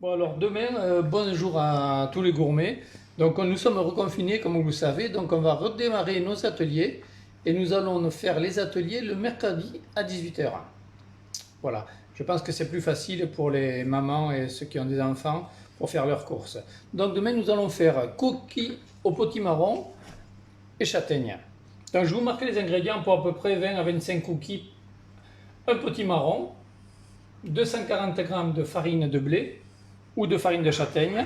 Bon alors demain, bonjour à tous les gourmets. Donc nous sommes reconfinés comme vous le savez, donc on va redémarrer nos ateliers et nous allons nous faire les ateliers le mercredi à 18 h. Voilà, je pense que c'est plus facile pour les mamans et ceux qui ont des enfants pour faire leurs courses. Donc demain nous allons faire coquilles au potimarron et châtaignes. Donc je vous marque les ingrédients pour à peu près 20 à 25 cookies, un potimarron, 240 g de farine de blé ou de farine de châtaigne,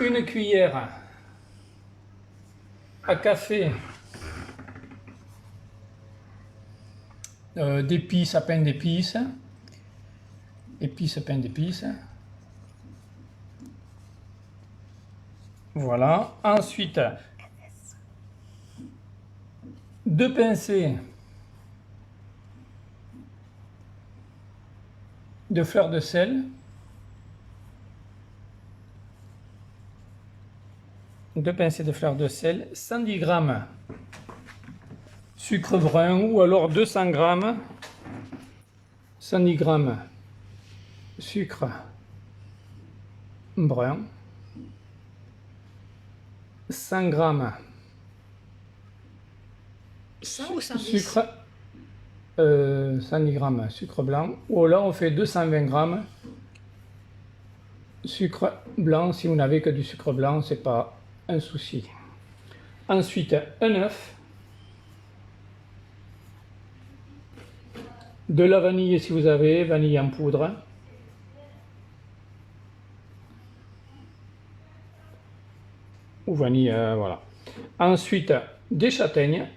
une cuillère à café d'épices à pain d'épices, épices pain d'épices. Voilà. Ensuite, 2 pincées de fleur de sel, 2 pincées de fleur de sel, 110 g sucre brun ou alors 200 g, 110 g sucre brun, 100 g 100 ou 110 sucre, 110 g sucre blanc, ou là on fait 220 g sucre blanc. Si vous n'avez que du sucre blanc, c'est pas un souci. Ensuite, un œuf, de la vanille si vous avez, vanille en poudre, ou vanille, voilà. Ensuite, des châtaignes,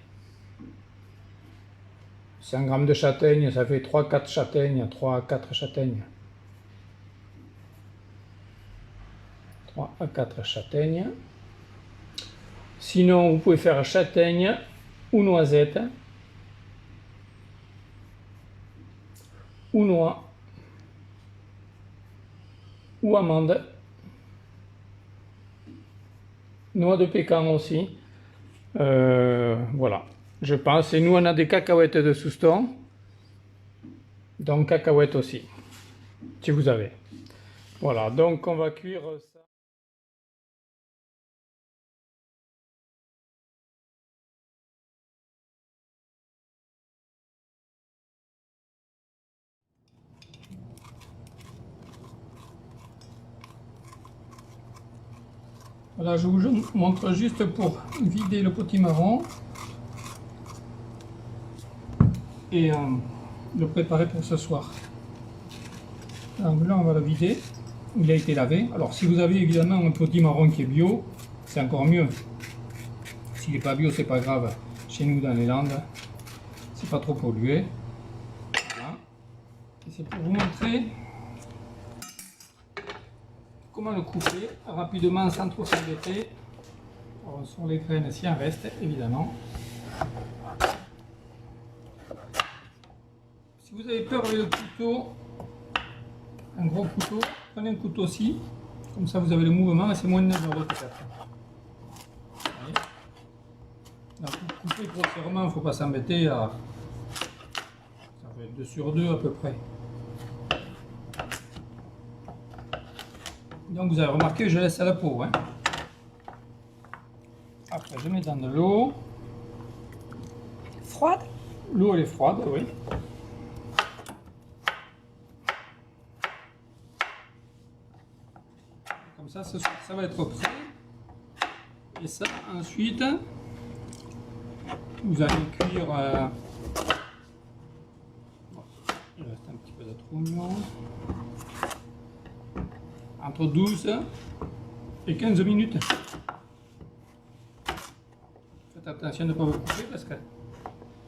100 g de châtaignes, ça fait 3-4 châtaignes, 3 à 4 châtaignes. 3 à 4 châtaignes. Sinon, vous pouvez faire châtaigne ou noisette, ou noix, ou amande, noix de pécan aussi. Voilà, je pense. Et nous, on a des cacahuètes de Souston, donc cacahuètes aussi, si vous avez. Voilà, donc on va cuire ça. Voilà, je vous montre juste pour vider le potimarron et le préparer pour ce soir. Donc là, on va le vider. Il a été lavé. Alors, si vous avez évidemment un potimarron qui est bio, c'est encore mieux. S'il n'est pas bio, c'est pas grave. Chez nous, dans les Landes, c'est pas trop pollué. Voilà. Et c'est pour vous montrer comment le couper rapidement sans trop s'embêter. Sur les graines, s'il en reste, évidemment. Si vous avez peur avec le couteau, un gros couteau, prenez un couteau aussi, comme ça vous avez le mouvement et c'est moins nerveux peut-être. Pour couper grossièrement, il ne faut pas s'embêter à. Ça fait 2 sur 2 à peu près. Donc vous avez remarqué, je laisse à la peau. Hein. Après, je mets dans de l'eau. Froide? L'eau, elle est froide, oui. Comme ça va être prêt. Et ça, ensuite, vous allez cuire. Il reste un petit peu de trognon. Entre 12 et 15 minutes. Faites attention de ne pas vous couper parce que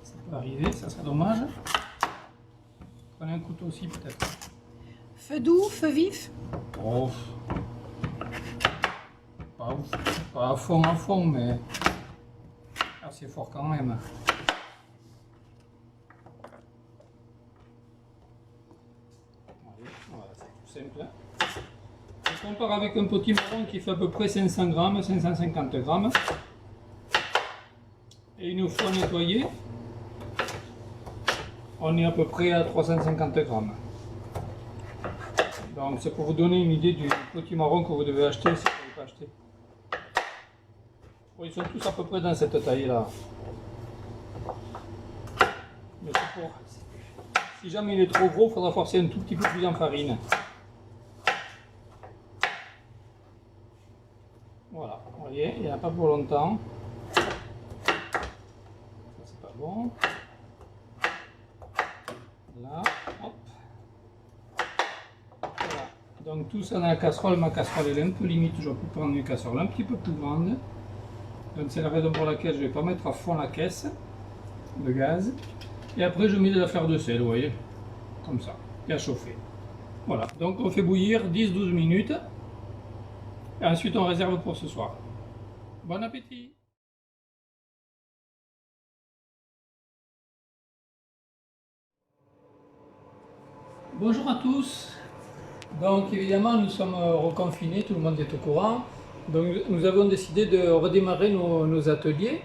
ça peut arriver, ça serait dommage. Prenez un couteau aussi peut-être. Feu doux, feu vif? Oh. Pas à fond, mais assez fort quand même. Voilà, c'est tout simple. On part avec un potimarron qui fait à peu près 500 g, 550 g. Et une fois nettoyé, on est à peu près à 350 g. Donc c'est pour vous donner une idée du potimarron que vous devez acheter si vous n'avez pas acheté. Bon, ils sont tous à peu près dans cette taille-là. Mais c'est pour... Si jamais il est trop gros, il faudra forcer un tout petit peu plus en farine. Voilà, vous voyez, il n'y en a pas pour longtemps. Ça c'est pas bon. Là, hop. Voilà. Donc tout ça dans la casserole. Ma casserole elle est un peu limite, je vais prendre une casserole un petit peu plus grande. Donc c'est la raison pour laquelle je ne vais pas mettre à fond la caisse de gaz. Et après je mets de la fleur de sel, vous voyez, comme ça, et à chauffer. Voilà, donc on fait bouillir 10-12 minutes. Et ensuite on réserve pour ce soir. Bon appétit! Bonjour à tous! Donc évidemment nous sommes reconfinés, tout le monde est au courant. Donc nous avons décidé de redémarrer nos ateliers.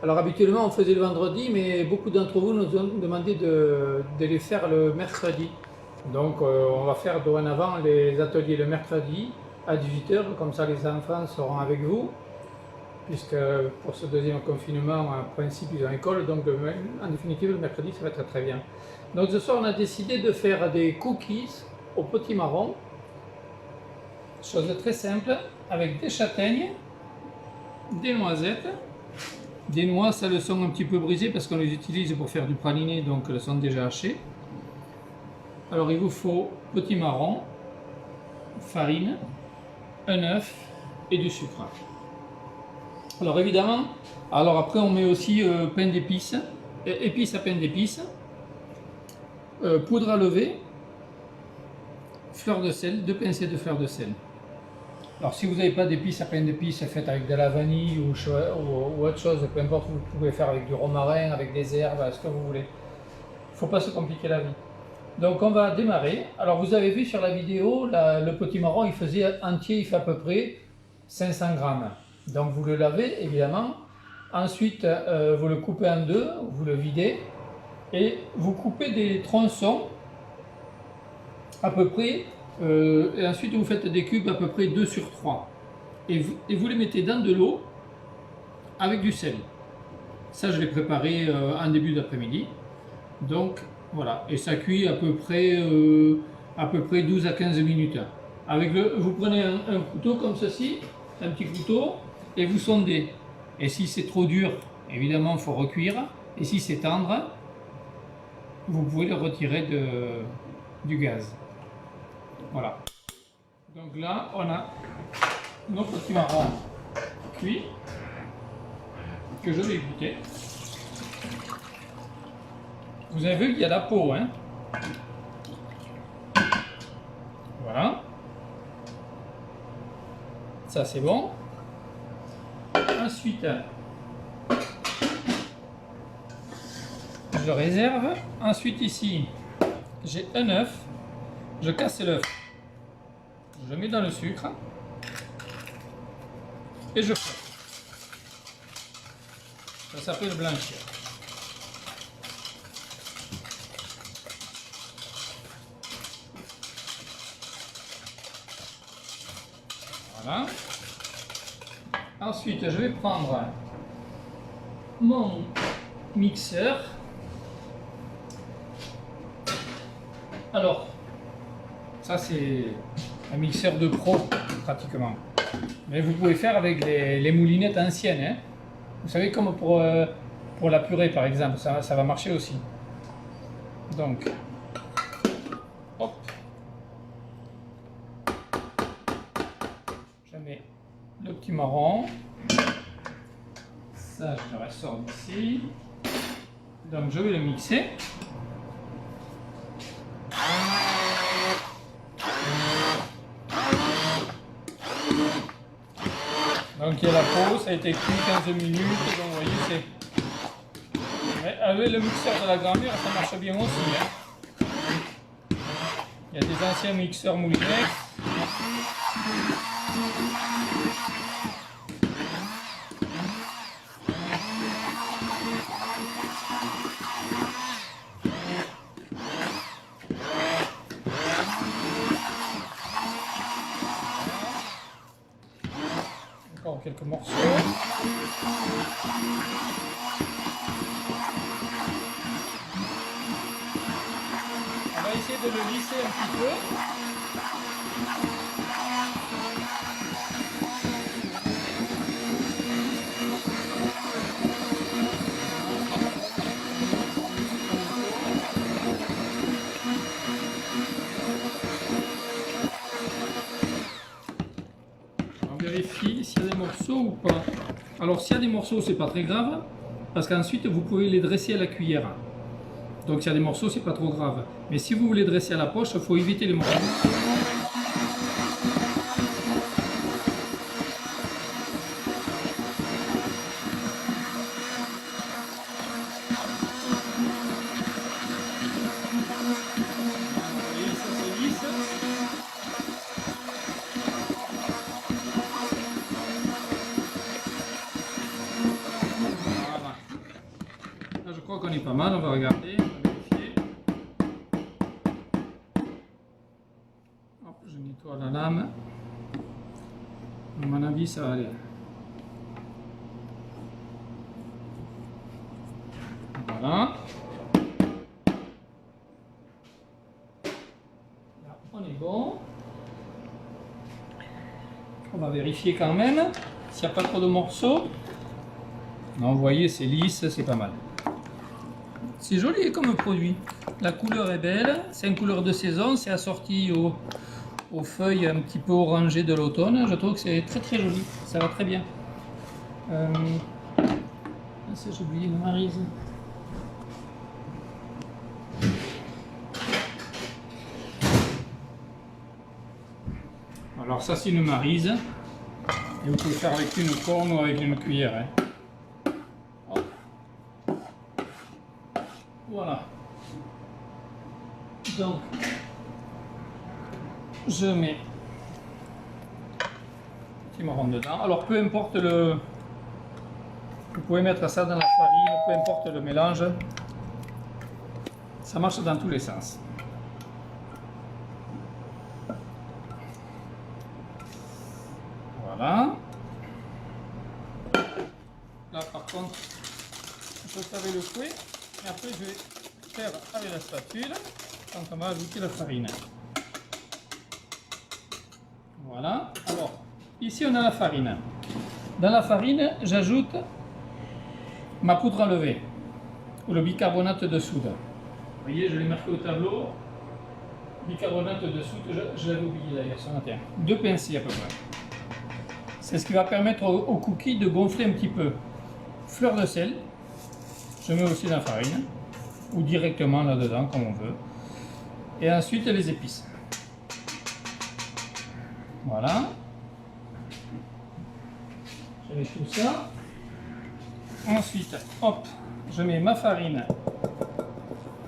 Alors habituellement on faisait le vendredi, mais beaucoup d'entre vous nous ont demandé de les faire le mercredi. Donc on va faire dorénavant les ateliers le mercredi à 18 h, comme ça les enfants seront avec vous. Puisque pour ce deuxième confinement, en principe ils ont école, donc en définitive le mercredi ça va être très bien. Donc ce soir on a décidé de faire des cookies au potimarron. Chose très simple, avec des châtaignes, des noisettes, des noix, ça le sont un petit peu brisées parce qu'on les utilise pour faire du praliné, donc elles sont déjà hachées. Alors il vous faut potimarron, farine, un œuf et du sucre. Alors évidemment, alors après on met aussi pain d'épices, épices à pain d'épices, poudre à lever, fleur de sel, 2 pincées de fleur de sel. Alors si vous n'avez pas d'épices à pain d'épices faites avec de la vanille ou autre chose, peu importe, vous pouvez faire avec du romarin, avec des herbes, ce que vous voulez. Il ne faut pas se compliquer la vie. Donc on va démarrer. Alors vous avez vu sur la vidéo, le potimarron il faisait entier, il fait à peu près 500 grammes. Donc vous le lavez évidemment. Ensuite vous le coupez en deux, vous le videz et vous coupez des tronçons à peu près. Et ensuite vous faites des cubes à peu près 2 sur 3 et vous les mettez dans de l'eau avec du sel. Ça je l'ai préparé en début d'après-midi. Donc voilà, et ça cuit à peu près 12 à 15 minutes. Vous prenez un couteau comme ceci, un petit couteau, et vous sondez. Et si c'est trop dur, évidemment il faut recuire. Et si c'est tendre, vous pouvez le retirer du gaz. Voilà. Donc là, on a nos potimarrons cuits que je vais goûter. Vous avez vu qu'il y a la peau, hein? Voilà. Ça c'est bon. Ensuite, je le réserve. Ensuite ici, j'ai un œuf. Je casse l'œuf. Je le mets dans le sucre. Et je fais. Ça s'appelle blanchir. Voilà. Ensuite, je vais prendre mon mixeur. Alors, ça c'est un mixeur de pro pratiquement. Mais vous pouvez faire avec les moulinettes anciennes. Hein. Vous savez, comme pour la purée par exemple, ça va marcher aussi. Donc, hop. Je mets le petit marron. Ça, je le ressors d'ici. Donc, je vais le mixer. Donc, il y a la peau, ça a été cuit 15 minutes. Donc, vous voyez, c'est. Mais avec le mixeur de la grand-mère, ça marche bien aussi. Hein. Il y a des anciens mixeurs moulinettes. quelques morceaux. On va essayer de le lisser un petit peu. On vérifie s'il y a des morceaux ou pas. Alors s'il y a des morceaux, c'est pas très grave, parce qu'ensuite vous pouvez les dresser à la cuillère. Donc s'il y a des morceaux, c'est pas trop grave. Mais si vous voulez dresser à la poche, il faut éviter les morceaux. Et ça se lisse. Voilà. Là, je crois qu'on est pas mal, on va regarder, on va vérifier. Hop, je nettoie la lame. À mon avis, ça va aller. Voilà. Là, on est bon. On va vérifier quand même s'il n'y a pas trop de morceaux. Non, vous voyez, c'est lisse, c'est pas mal. C'est joli comme produit. La couleur est belle, c'est une couleur de saison, c'est assorti aux feuilles un petit peu orangées de l'automne. Je trouve que c'est très très joli, ça va très bien. J'ai oublié le maryse. Alors ça c'est une maryse. Et vous pouvez faire avec une corne ou avec une cuillère. Hein. Hop. Voilà. Donc, je mets petit marron dedans. Alors peu importe le... Vous pouvez mettre ça dans la farine, peu importe le mélange. Ça marche dans tous les sens. Voilà. Là par contre, je peux saver le fouet. Et après je vais faire avec la spatule quand on va ajouter la farine. Voilà. Alors, ici on a la farine. Dans la farine, j'ajoute ma poudre à lever, ou le bicarbonate de soude. Vous voyez, je l'ai marqué au tableau. Bicarbonate de soude, je l'avais oublié d'ailleurs ce matin. 2 pincées à peu près. C'est ce qui va permettre aux cookies de gonfler un petit peu. Fleur de sel, je mets aussi dans la farine, ou directement là-dedans, comme on veut. Et ensuite les épices. Voilà. Je mets tout ça. Ensuite, hop, je mets ma farine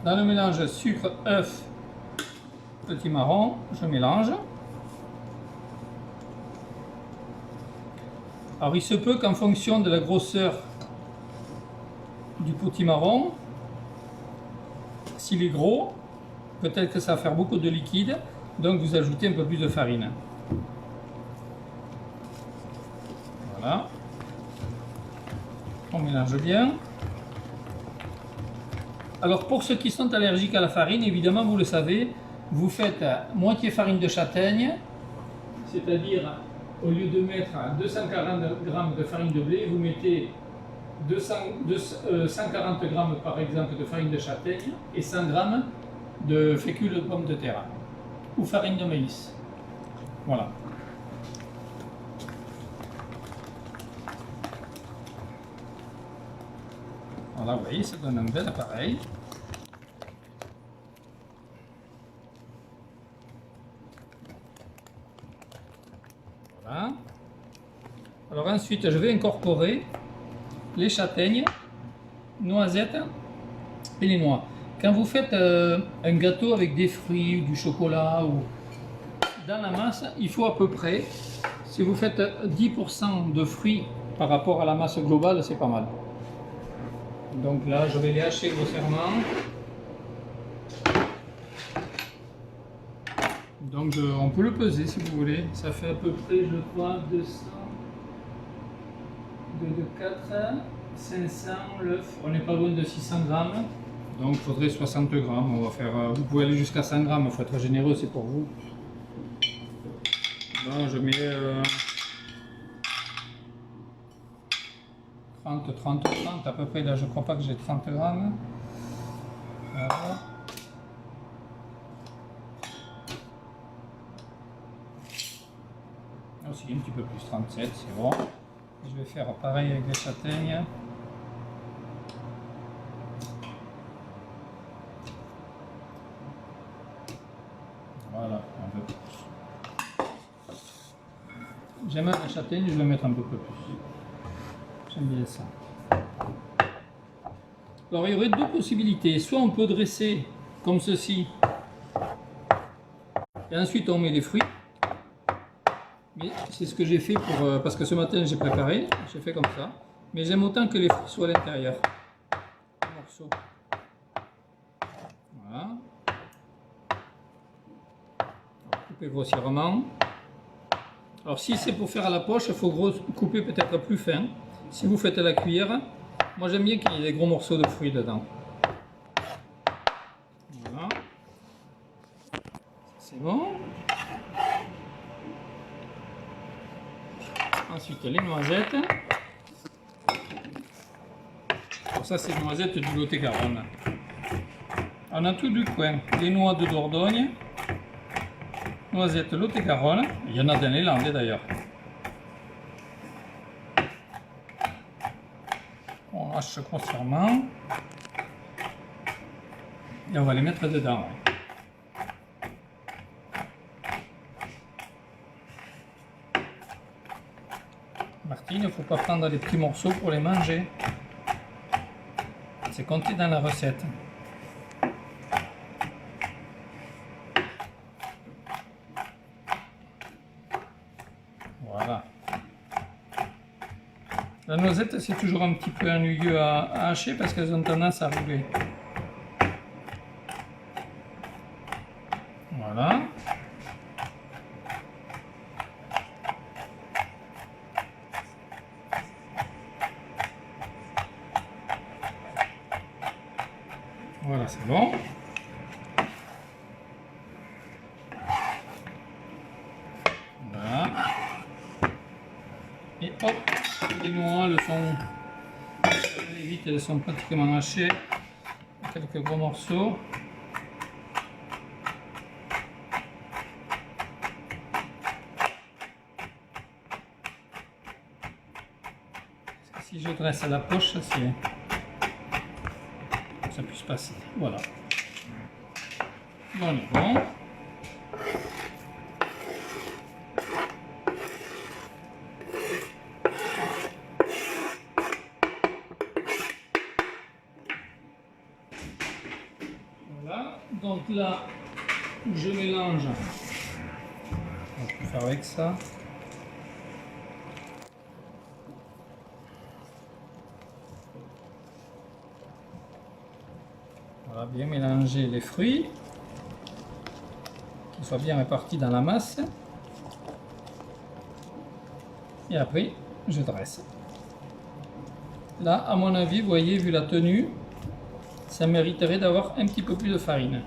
dans le mélange sucre, œuf, petit marron, je mélange. Alors il se peut qu'en fonction de la grosseur du potimarron, s'il est gros, peut-être que ça va faire beaucoup de liquide, donc vous ajoutez un peu plus de farine. Voilà. On mélange bien. Alors pour ceux qui sont allergiques à la farine, évidemment vous le savez, vous faites moitié farine de châtaigne, c'est-à-dire au lieu de mettre 240 g de farine de blé, vous mettez 140 g par exemple de farine de châtaigne et 100 g de fécule de pomme de terre ou farine de maïs. Voilà. Voilà, vous voyez, ça donne un bel appareil. Voilà. Alors ensuite, je vais incorporer les châtaignes, noisettes et les noix. Quand vous faites un gâteau avec des fruits, du chocolat ou dans la masse, il faut à peu près, si vous faites 10% de fruits par rapport à la masse globale, c'est pas mal. Donc là, je vais les hacher grossièrement. Donc on peut le peser si vous voulez. Ça fait à peu près, je crois, 200. de 4, 500 l'œuf. On n'est pas loin de 600 grammes. Donc il faudrait 60 grammes. On va faire, vous pouvez aller jusqu'à 100 grammes, il faut être généreux, c'est pour vous. Bon, je mets 30 à peu près. Là, je crois pas que j'ai 30 grammes. Voilà. Aussi un petit peu plus, 37, c'est bon. Je vais faire pareil avec les châtaignes. Voilà, un peu plus. J'aime la châtaigne, je vais mettre un peu plus. J'aime bien ça. Alors il y aurait deux possibilités. Soit on peut dresser comme ceci. Et ensuite on met les fruits. Mais c'est ce que j'ai fait pour, parce que ce matin j'ai préparé. J'ai fait comme ça. Mais j'aime autant que les fruits soient à l'intérieur. Morceau. Voilà. Couper grossièrement. Alors si c'est pour faire à la poche, il faut couper peut-être plus fin. Si vous faites à la cuillère, moi j'aime bien qu'il y ait des gros morceaux de fruits dedans. Voilà. C'est bon. Ensuite les noisettes. Alors ça c'est les noisettes du Lot-et-Garonne. On a tout du coin. Les noix de Dordogne. Noisettes Lot-et-Garonne. Il y en a dans les Landes d'ailleurs. On hache grossièrement. Et on va les mettre dedans. Martine, il ne faut pas prendre des petits morceaux pour les manger. C'est compté dans la recette. Voilà. La noisette, c'est toujours un petit peu ennuyeux à hacher parce qu'elles ont tendance à rouler. Voilà. Voilà, c'est bon. Voilà. Et hop, les noix, elles sont vite, elles sont pratiquement hachées. Quelques gros morceaux. Si je dresse à la poche, ça puisse passer. Voilà. On est bon. Voilà. Donc là, je mélange. On peut faire avec ça. Voilà, bien mélanger les fruits, qu'ils soient bien répartis dans la masse. Et après, je dresse. Là, à mon avis, vous voyez, vu la tenue, ça mériterait d'avoir un petit peu plus de farine.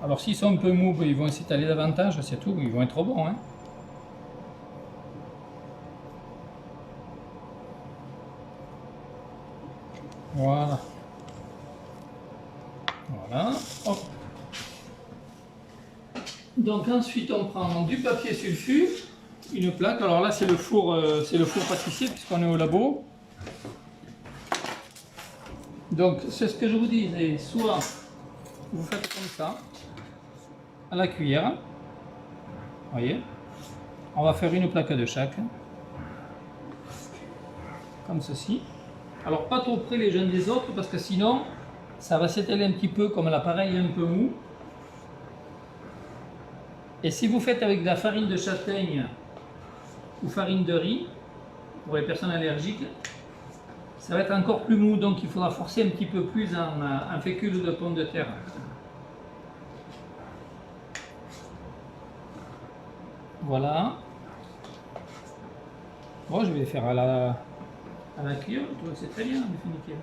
Alors s'ils sont un peu mous, ils vont s'étaler davantage, c'est tout, ils vont être trop bons. Hein. Voilà. Voilà. Hop. Donc ensuite on prend du papier sulfu, une plaque. Alors là c'est le four pâtissier puisqu'on est au labo. Donc c'est ce que je vous dis, soit vous faites comme ça, à la cuillère, voyez, on va faire une plaque de chaque, comme ceci. Alors pas trop près les uns des autres parce que sinon ça va s'étaler un petit peu comme l'appareil est un peu mou. Et si vous faites avec de la farine de châtaigne ou farine de riz, pour les personnes allergiques, ça va être encore plus mou, donc il faudra forcer un petit peu plus en fécule de pomme de terre. Voilà. Bon, je vais les faire à la cuillère, c'est très bien en définitive.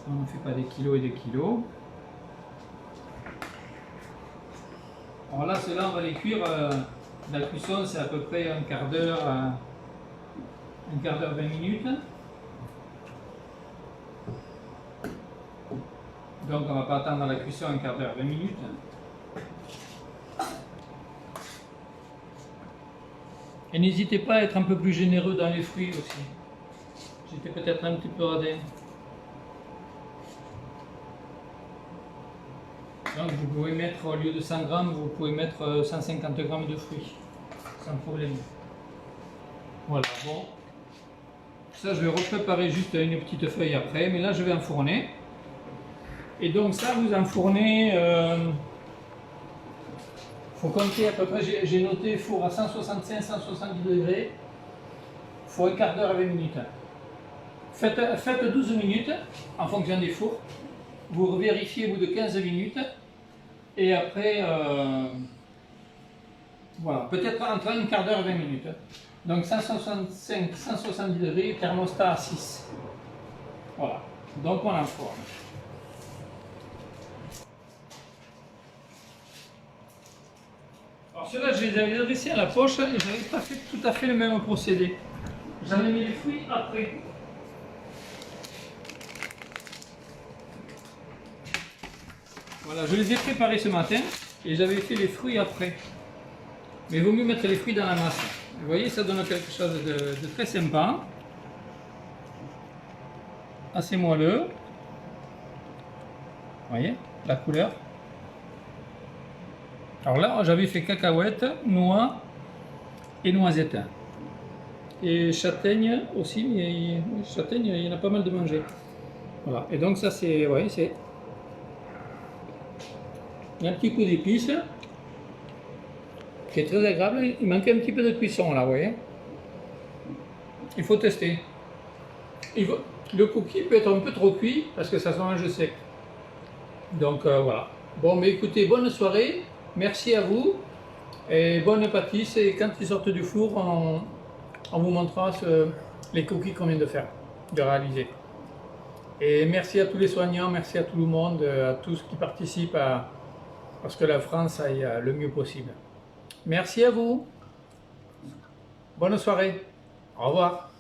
On ne fait pas des kilos et des kilos. Alors là, ceux-là, on va les cuire. La cuisson, c'est à peu près un quart d'heure, 20 minutes. Donc, on ne va pas attendre la cuisson un quart d'heure, 20 minutes. Et n'hésitez pas à être un peu plus généreux dans les fruits aussi. J'étais peut-être un petit peu radin. Donc vous pouvez mettre, au lieu de 100 grammes, vous pouvez mettre 150 grammes de fruits, sans problème. Voilà, bon. Ça, je vais repréparer juste une petite feuille après, mais là, je vais enfourner. Et donc ça, vous enfournez, faut compter à peu près, j'ai noté four à 165-170 degrés, faut un quart d'heure à 20 minutes. Faites 12 minutes en fonction des fours. Vous vérifiez au bout de 15 minutes. Et après, voilà, peut-être entre un quart d'heure et 20 minutes. Donc 165-170 degrés, thermostat à 6. Voilà, donc on enfourne. Alors ceux-là, je les avais dressés à la poche et je n'avais pas fait tout à fait le même procédé. J'en ai mis les fruits après. Voilà, je les ai préparés ce matin et j'avais fait les fruits après. Mais il vaut mieux mettre les fruits dans la masse. Vous voyez, ça donne quelque chose de très sympa. Assez moelleux. Vous voyez, la couleur. Alors là, j'avais fait cacahuètes, noix et noisettes. Et châtaigne aussi, mais châtaigne, il y en a pas mal de manger. Voilà, et donc ça c'est... Ouais, c'est... Il y a un petit coup d'épices qui est très agréable. Il manque un petit peu de cuisson là, vous voyez. Il faut tester. Le cookie peut être un peu trop cuit parce que ça se mange sec. Donc voilà. Bon, mais écoutez, bonne soirée. Merci à vous. Et bonne pâtisse. Et quand ils sortent du four, on vous montrera les cookies qu'on vient de faire, de réaliser. Et merci à tous les soignants, merci à tout le monde, à tous qui participent à ce que la France aille le mieux possible. Merci à vous. Bonne soirée. Au revoir.